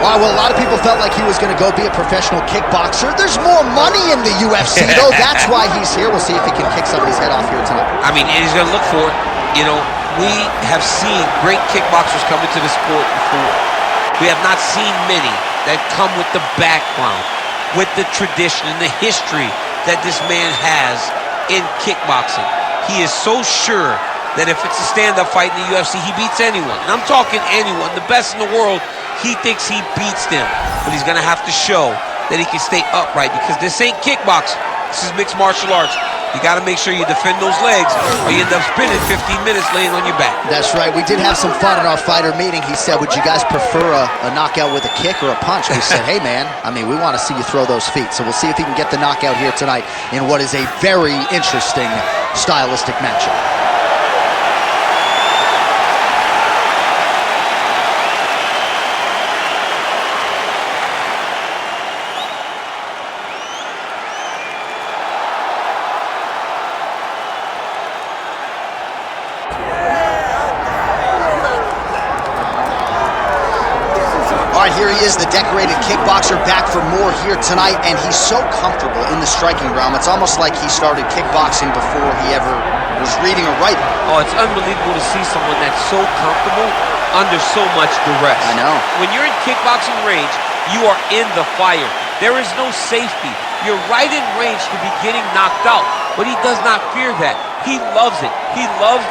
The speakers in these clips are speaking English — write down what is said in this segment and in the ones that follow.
Wow, well, a lot of people felt like he was going to go be a professional kickboxer. There's more money in the UFC, though. That's why he's here. We'll see if he can kick somebody's head off here tonight. I mean, and he's going to look for it. You know, we have seen great kickboxers come into the sport before. We have not seen many that come with the background, with the tradition and the history that this man has in kickboxing. He is so sure that if it's a stand-up fight in the UFC, he beats anyone. And I'm talking anyone, the best in the world. He thinks he beats them, but he's gonna have to show that he can stay upright, because this ain't kickboxing. This is mixed martial arts. You gotta make sure you defend those legs, or you end up spinning 15 minutes laying on your back. That's right. We did have some fun at our fighter meeting. He said, would you guys prefer a knockout with a kick or a punch? We said, hey man, I mean, we want to see you throw those feet. So we'll see if he can get the knockout here tonight in what is a very interesting stylistic matchup. Here he is, the decorated kickboxer, back for more here tonight, and he's so comfortable in the striking realm. It's almost like he started kickboxing before he ever was reading or writing. Oh, it's unbelievable to see someone that's so comfortable under so much duress. I know. When you're in kickboxing range, you are in the fire. There is no safety. You're right in range to be getting knocked out, but he does not fear that. He loves it. He loves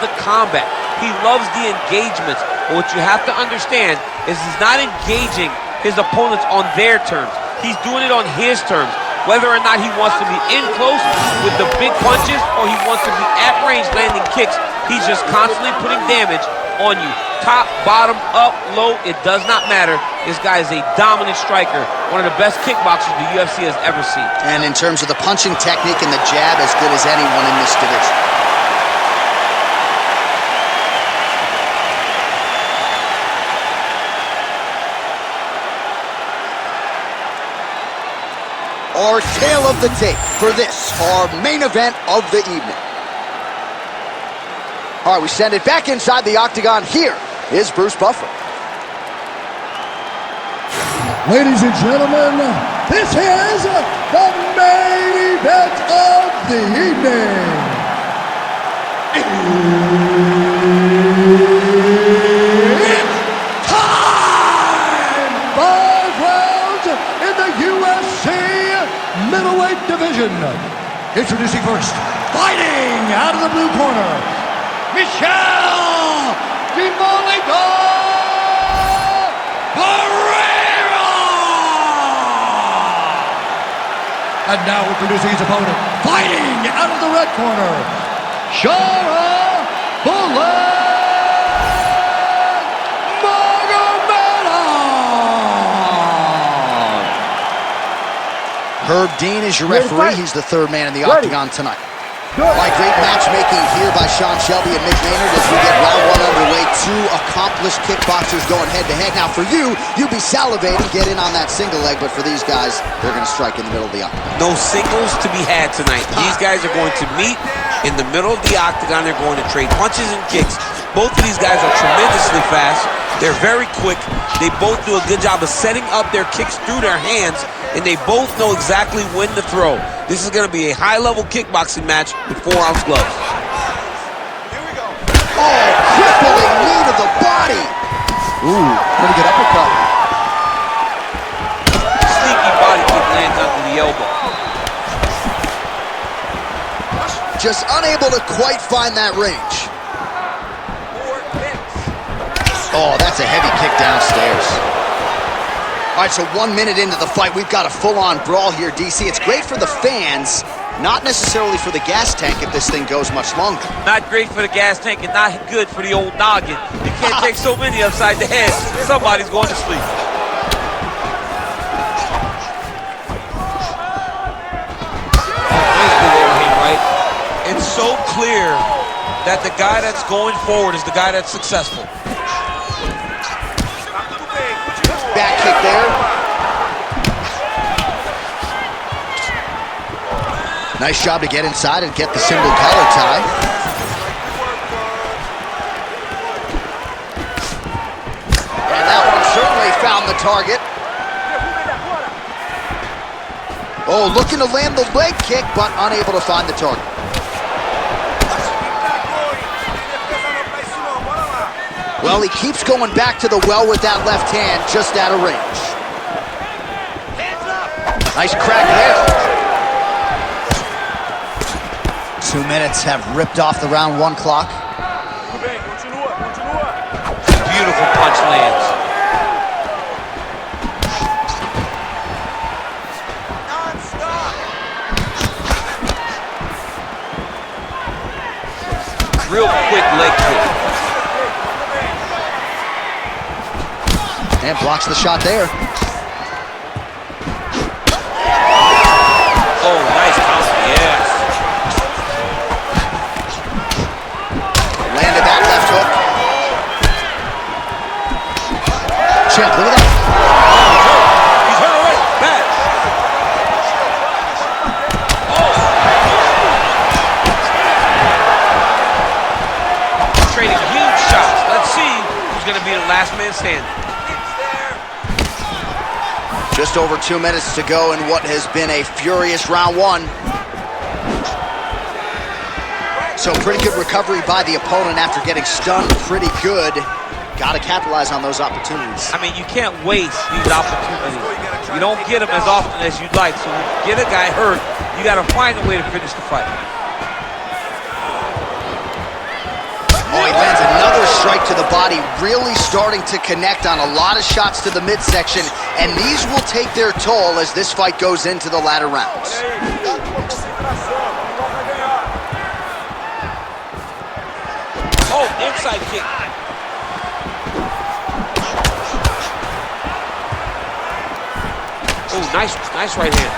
the combat. He loves the engagements. But what you have to understand is he's not engaging his opponents on their terms. He's doing it on his terms. Whether or not he wants to be in close with the big punches or he wants to be at range landing kicks, he's just constantly putting damage on you. Top, bottom, up, low, it does not matter. This guy is a dominant striker, one of the best kickboxers the UFC has ever seen. And in terms of the punching technique and the jab, as good as anyone in this division. Our tale of the tape for this, our main event of the evening. All right, we send it back inside the octagon. Here is Bruce Buffer. Ladies and gentlemen, this is the main event of the evening. It's time! 5 rounds in the UFC middleweight division. Introducing first, fighting out of the blue corner, Michel Pereira! And now introducing his opponent, fighting out of the red corner, Sharabutdin! Herb Dean is your referee. He's the third man in the octagon tonight. By great matchmaking here by Sean Shelby and Mick Maynard as we get round one underway. Two accomplished kickboxers going head-to-head. Now for you, you'd be salivating, get in on that single leg, but for these guys, they're going to strike in the middle of the octagon. No singles to be had tonight. These guys are going to meet in the middle of the octagon. They're going to trade punches and kicks. Both of these guys are tremendously fast. They're very quick. They both do a good job of setting up their kicks through their hands, and they both know exactly when to throw. This is going to be a high-level kickboxing match with 4-ounce gloves. Here we go. Oh, crippling knee to the body. Ooh, pretty good uppercut. Sneaky body kick lands under the elbow. Just unable to quite find that range. Oh, that's a heavy kick downstairs. All right, so 1 minute into the fight, we've got a full-on brawl here, DC. It's great for the fans, not necessarily for the gas tank if this thing goes much longer. Not great for the gas tank and not good for the old noggin. You can't take so many upside the head. Somebody's going to sleep. There's good overhand, right? It's so clear that the guy that's going forward is the guy that's successful. Back kick there. Nice job to get inside and get the single collar tie. And that one certainly found target. Oh, looking to land the leg kick, but unable to find the target. Well, he keeps going back to the well with that left hand, just out of range. Nice crack there. 2 minutes have ripped off the round 1 clock. Beautiful punch lands. Real quick leg kick. And blocks the shot there. Oh, nice counter, yes. Landed that left hook. Champ, look at that. He's hurt already. Bad. Oh. Trading huge shots. Let's see who's going to be the last man standing. Just over 2 minutes to go in what has been a furious round 1. So pretty good recovery by the opponent after getting stunned pretty good. Got to capitalize on those opportunities. I mean, you can't waste these opportunities. You don't get them as often as you'd like. So when you get a guy hurt, you got to find a way to finish the fight. Oh, he lands another strike to the body, really starting to connect on a lot of shots to the midsection, and these will take their toll as this fight goes into the latter rounds. Oh, inside kick. Oh, nice right hand.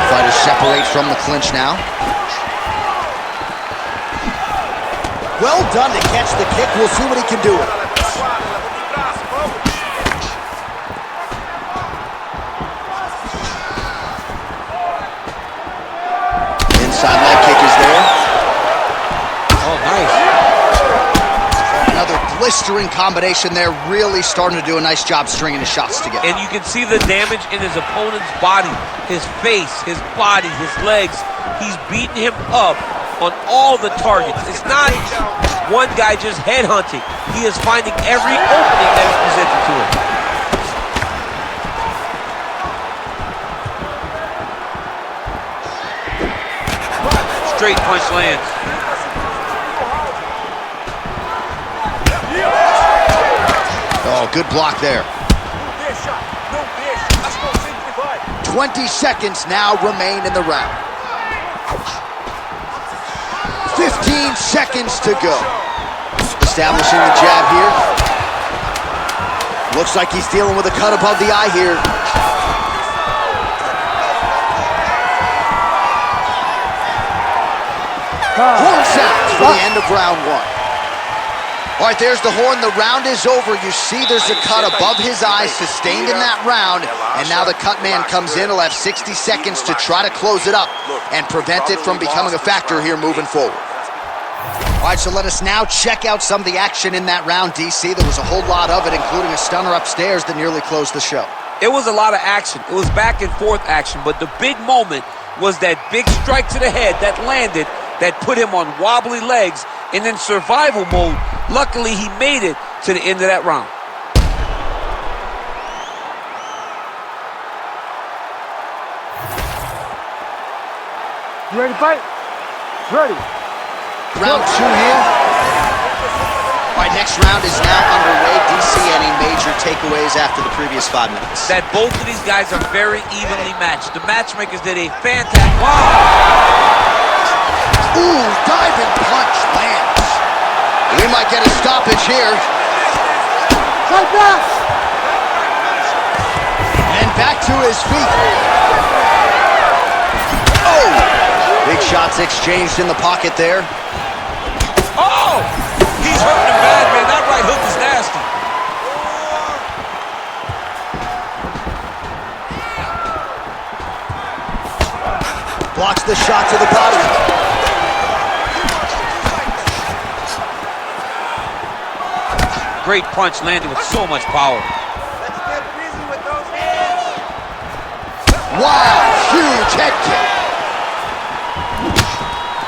Fighters separate from the clinch now. Well done to catch the kick. We'll see what he can do with it. Inside leg kick is there. Oh, nice. Another blistering combination there. Really starting to do a nice job stringing the shots together. And you can see the damage in his opponent's body, his face, his body, his legs. He's beating him up on all the targets. It's not one guy just headhunting. He is finding every opening that is presented to him. Straight punch lands. Oh, good block there. 20 seconds now remain in the round. 15 seconds to go. Establishing the jab here. Looks like he's dealing with a cut above the eye here. Horn sounds for the end of round 1. All right, there's the horn. The round is over. You see there's a cut above his eye sustained in that round. And now the cut man comes in. He'll have 60 seconds to try to close it up and prevent it from becoming a factor here moving forward. All right, so let us now check out some of the action in that round, DC. There was a whole lot of it, including a stunner upstairs that nearly closed the show. It was a lot of action. It was back and forth action, but the big moment was that big strike to the head that landed, that put him on wobbly legs and in survival mode. Luckily, he made it to the end of that round. You ready to fight? Ready. Round 2 here. All right, next round is now underway. DC, any major takeaways after the previous 5 minutes? That both of these guys are very evenly matched. The matchmakers did a fantastic... Wow! Ooh, diving punch lands. We might get a stoppage here. Right back! And back to his feet. Oh! Big shots exchanged in the pocket there. Oh! He's hurting him bad, man. That right hook is nasty. Blocks the shot to the body. Great punch landed with so much power. Wow, huge head kick.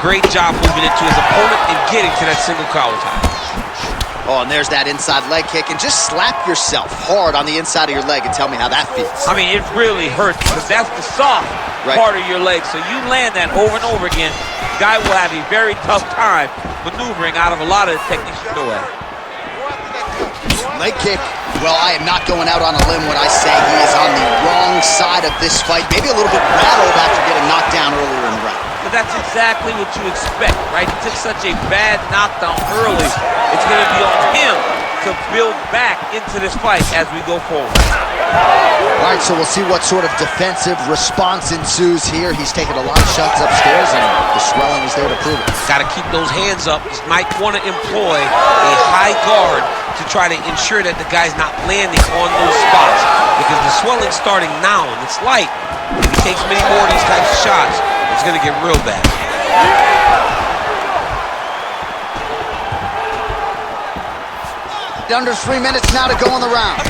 Great job moving into his opponent and getting to that single collar tie. Oh, and there's that inside leg kick. And just slap yourself hard on the inside of your leg and tell me how that feels. I mean, it really hurts because that's the soft part of your leg. So you land that over and over again, guy will have a very tough time maneuvering out of a lot of the techniques you go at. Leg kick. Well, I am not going out on a limb when I say he is on the wrong side of this fight. Maybe a little bit rattled after getting knocked down earlier in the round. But that's exactly what you expect, right? He took such a bad knockdown early. It's going to be on him to build back into this fight as we go forward. All right, so we'll see what sort of defensive response ensues here. He's taking a lot of shots upstairs, and the swelling is there to prove it. Got to keep those hands up. He might want to employ a high guard to try to ensure that the guy's not landing on those spots, because the swelling's starting now, and it's light. If he takes many more of these types of shots, it's going to get real bad. Under 3 minutes now to go in the round.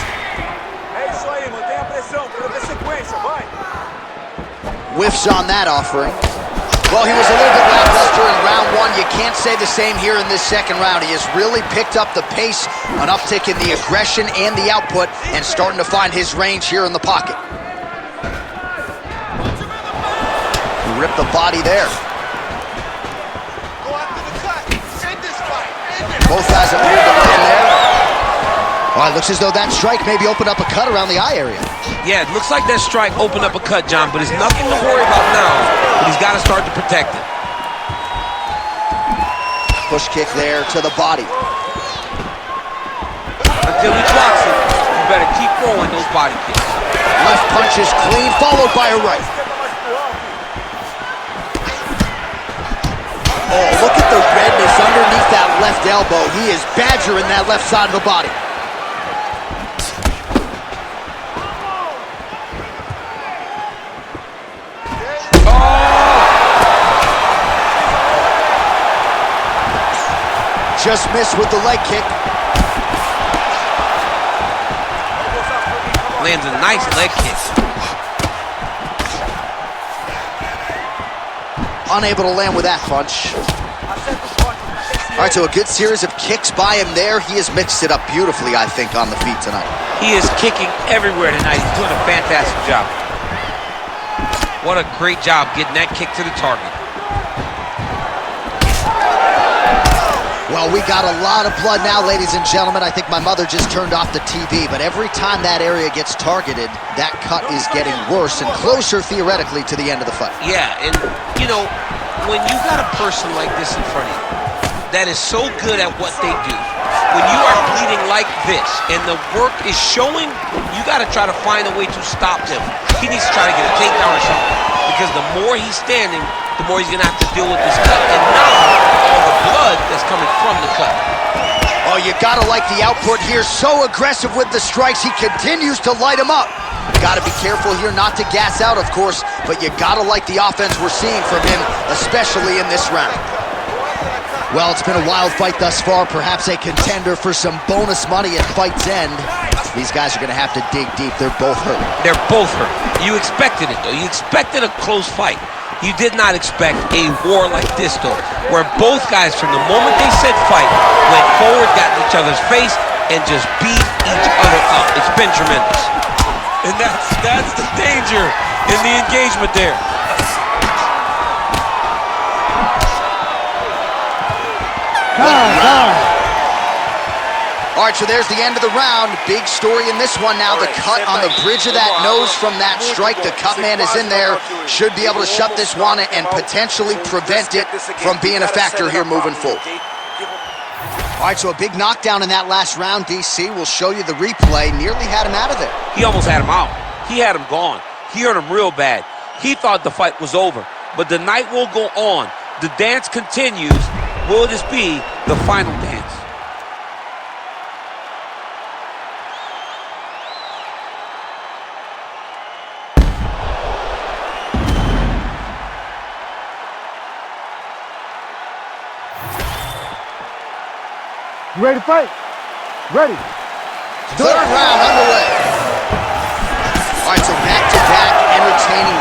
Whiffs on that offering. Well, he was a little bit lackluster in round one. You can't say the same here in this second round. He has really picked up the pace, an uptick in the aggression and the output, and starting to find his range here in the pocket. He ripped the body there. Both guys have moved the line there. All right, looks as though that strike maybe opened up a cut around the eye area. Yeah, it looks like that strike opened up a cut, John, but it's nothing to worry about now. But he's got to start to protect it. Push kick there to the body. Until he blocks it, you better keep throwing those body kicks. Left punch is clean, followed by a right. Oh, look at the redness underneath that left elbow. He is badgering that left side of the body. Just missed with the leg kick. Lands a nice leg kick. Unable to land with that punch. All right, so a good series of kicks by him there. He has mixed it up beautifully, I think, on the feet tonight. He is kicking everywhere tonight. He's doing a fantastic job. What a great job getting that kick to the target. Well, we got a lot of blood now, ladies and gentlemen. I think my mother just turned off the TV, but every time that area gets targeted, that cut is getting worse and closer, theoretically, to the end of the fight. Yeah, and, you know, when you got a person like this in front of you that is so good at what they do, when you are bleeding like this and the work is showing, you got to try to find a way to stop him. He needs to try to get a takedown or something, because the more he's standing, the more he's going to have to deal with this cut, and now all the blood that's coming from the cut. Oh, you got to like the output here. So aggressive with the strikes. He continues to light him up. Got to be careful here not to gas out, of course, but you got to like the offense we're seeing from him, especially in this round. Well, it's been a wild fight thus far, perhaps a contender for some bonus money at fight's end. These guys are going to have to dig deep. They're both hurt. They're both hurt. You expected it, though. You expected a close fight. You did not expect a war like this, though, where both guys, from the moment they said fight, went forward, got in each other's face, and just beat each other up. It's been tremendous. And that's the danger in the engagement there. All right, so there's the end of the round. Big story in this one now. The cut on the bridge of that nose from that strike. The cut man is in there. Should be able to shut this one and potentially prevent it from being a factor here moving forward. All right, so a big knockdown in that last round, DC. We'll show you the replay. Nearly had him out of there. He almost had him out. He had him gone. He hurt him real bad. He thought the fight was over. But the night will go on. The dance continues. Will this be the final dance? You ready to fight? Ready. Third round underway. All right, so back-to-back entertaining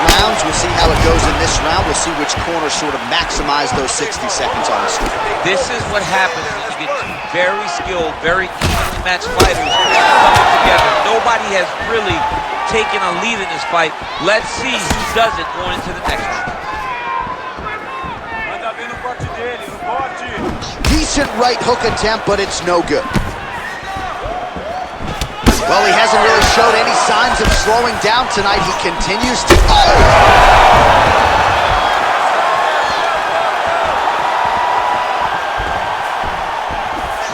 see how it goes in this round. We'll see which corner sort of maximize those 60 seconds on the street. This is what happens when you get two very skilled, very evenly matched fighters coming together. Nobody has really taken a lead in this fight. Let's see who does it going into the next round. Decent right hook attempt, but it's no good. Well, he hasn't really showed any signs of slowing down tonight. He continues to... Oh!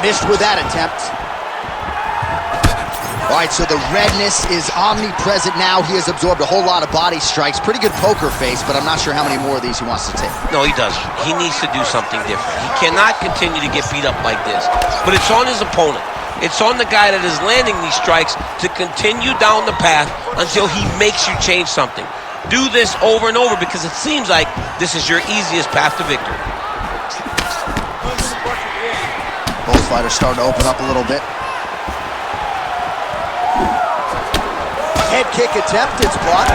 Missed with that attempt. All right, so the redness is omnipresent now. He has absorbed a whole lot of body strikes. Pretty good poker face, but I'm not sure how many more of these he wants to take. No, he doesn't. He needs to do something different. He cannot continue to get beat up like this. But it's on his opponent. It's on the guy that is landing these strikes to continue down the path until he makes you change something. Do this over and over because it seems like this is your easiest path to victory. Both fighters starting to open up a little bit. Head kick attempt, it's blocked.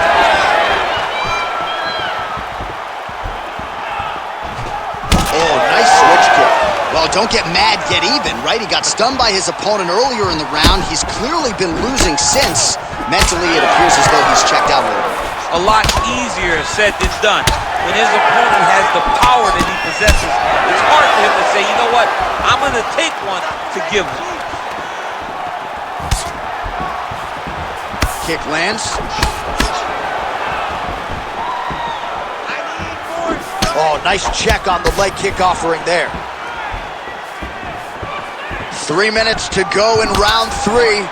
Oh, nice switch kick. Well, don't get mad, get even, right? He got stunned by his opponent earlier in the round. He's clearly been losing since. Mentally, it appears as though he's checked out a little bit. A lot easier said than done. When his opponent has the power that he possesses, it's hard for him to say, you know what, I'm going to take one to give one. Kick lands. Oh, nice check on the leg kick offering there. 3 minutes to go in round 3.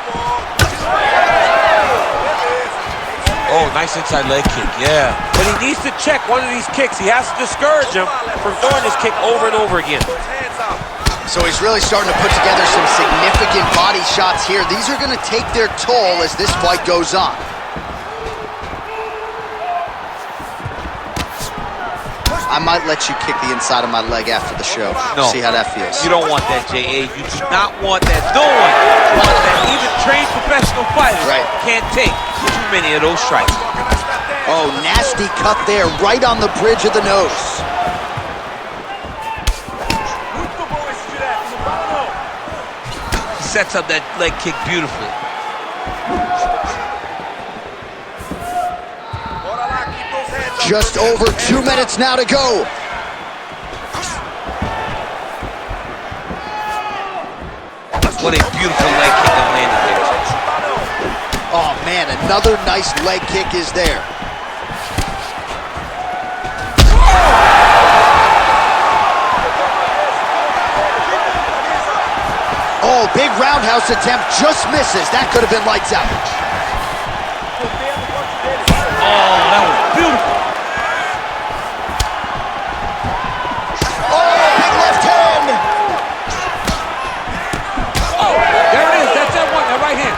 Oh, nice inside leg kick, yeah. But he needs to check one of these kicks. He has to discourage him from throwing this kick over and over again. So he's really starting to put together some significant body shots here. These are going to take their toll as this fight goes on. I might let you kick the inside of my leg after the show. No. See how that feels. You don't want that, J.A. You do not want that. No one wants that. Even trained professional fighters can't take too many of those strikes. Oh, nasty cut there, right on the bridge of the nose. Sets up that leg kick beautifully. Just over 2 minutes now to go. What a beautiful leg kick that landed there. Oh man, another nice leg kick is there. Oh, big roundhouse attempt, just misses. That could have been lights out. Oh, that was beautiful. Oh, big left hand. Oh, there it is. That's that one, that right hand.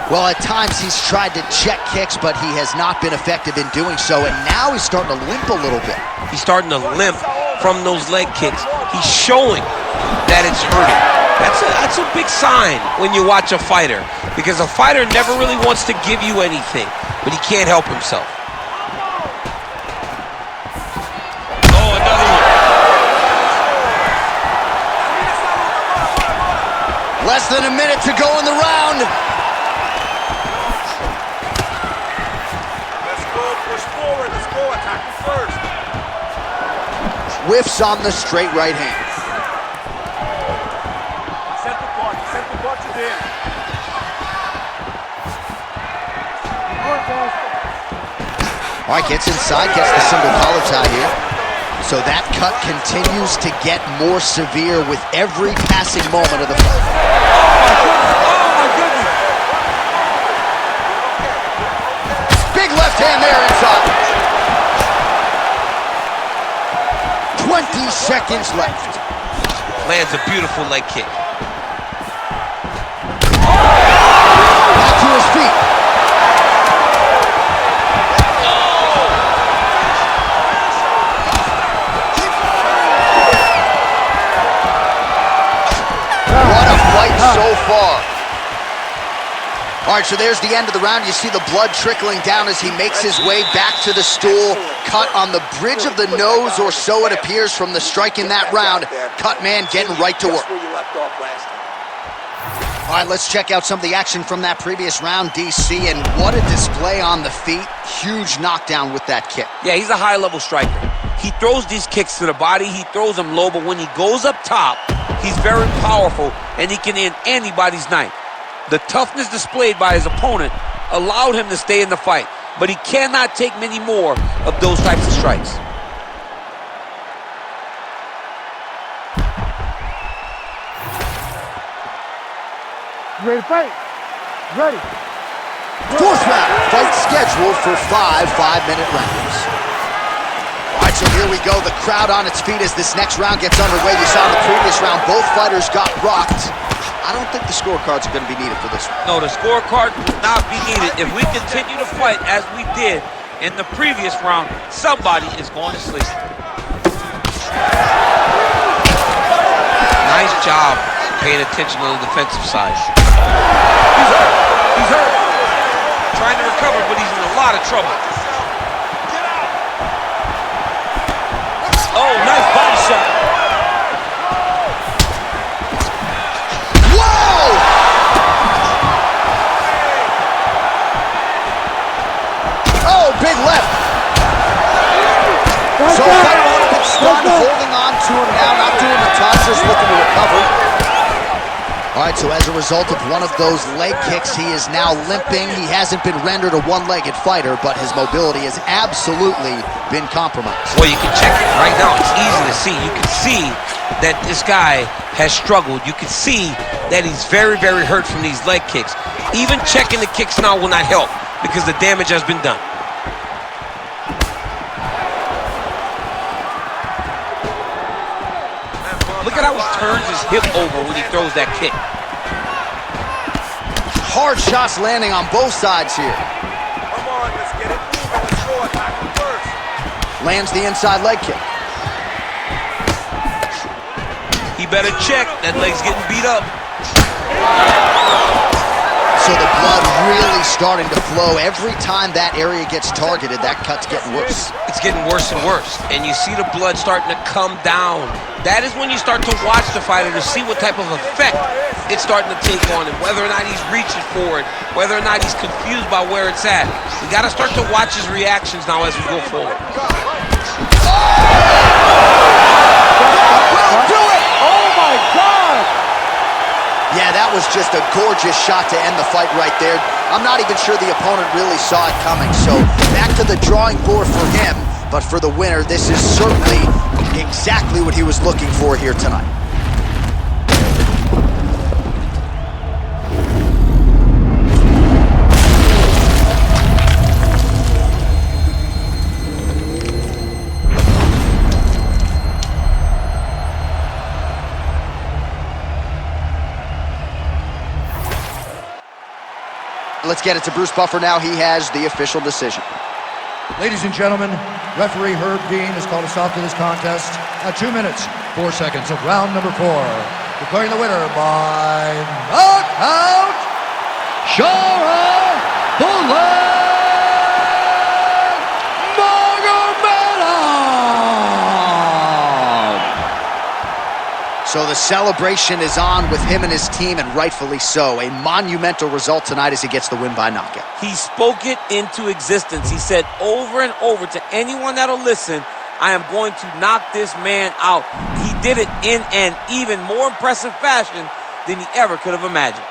Well, at times he's tried to check kicks, but he has not been effective in doing so, and now he's starting to limp a little bit. He's starting to limp from those leg kicks. He's showing that it's hurting. That's a big sign when you watch a fighter, because a fighter never really wants to give you anything, but he can't help himself. Oh, another one. Less than a minute to go in the round. Let's go, push forward, let's go, attack him first. Whiffs on the straight right hand. Set the punch in. All right, gets inside, gets the single collar tie here. So that cut continues to get more severe with every passing moment of the fight. Oh, my goodness. Big left hand there inside. 20 seconds left. Lands a beautiful leg kick. Back to his feet. What a fight so far. All All right, so there's the end of the round. You see the blood trickling down as he makes his way back to the stool. Cut on the bridge of the nose, or so it appears from the strike in that round. Cut man getting right to work. All right, let's check out some of the action from that previous round, DC, and what a display on the feet. Huge knockdown with that kick. Yeah, he's a high-level striker. He throws these kicks to the body, he throws them low, but when he goes up top, he's very powerful, and he can end anybody's night. The toughness displayed by his opponent allowed him to stay in the fight, but he cannot take many more of those types of strikes. You ready to fight? Ready. Fourth round, fight scheduled for 5 5-minute rounds. All right, so here we go. The crowd on its feet as this next round gets underway. You saw in the previous round, both fighters got rocked. I don't think the scorecards are going to be needed for this one. No, the scorecard will not be needed. If we continue to fight as we did in the previous round, somebody is going to sleep. Nice job paying attention on the defensive side. He's hurt. He's hurt. Trying to recover, but he's in a lot of trouble. Oh, nice body shot. Whoa! Oh, big left. So fighter on a bit stunned, holding on to him now, not doing a ton, just looking to recover. All right, so as a result of one of those leg kicks, he is now limping. He hasn't been rendered a one-legged fighter, but his mobility has absolutely been compromised. Well, you can check it right now. It's easy to see. You can see that this guy has struggled. You can see that he's very, very hurt from these leg kicks. Even checking the kicks now will not help because the damage has been done. Look at how he turns his hip over when he throws that kick. Hard shots landing on both sides here. Come on, let's get it moving. Let's go attack him first. Lands the inside leg kick. He better check. That leg's getting beat up. So the blood really starting to flow. Every time that area gets targeted, that cut's getting worse. It's getting worse and worse. And you see the blood starting to come down. That is when you start to watch the fighter to see what type of effect it's starting to take on him, whether or not he's reaching for it, whether or not he's confused by where it's at. We got to start to watch his reactions now as we go forward. Will do it! Oh my God! Yeah, that was just a gorgeous shot to end the fight right there. I'm not even sure the opponent really saw it coming. So back to the drawing board for him. But for the winner, this is certainly exactly what he was looking for here tonight. Let's get it to Bruce Buffer now. He has the official decision. Ladies and gentlemen, referee Herb Dean has called a stop to this contest at 2 minutes, 4 seconds of round number 4. Declaring the winner by knockout, Sharabutdin! So the celebration is on with him and his team, and rightfully so. A monumental result tonight as he gets the win by knockout. He spoke it into existence. He said over and over to anyone that'll listen, I am going to knock this man out. He did it in an even more impressive fashion than he ever could have imagined.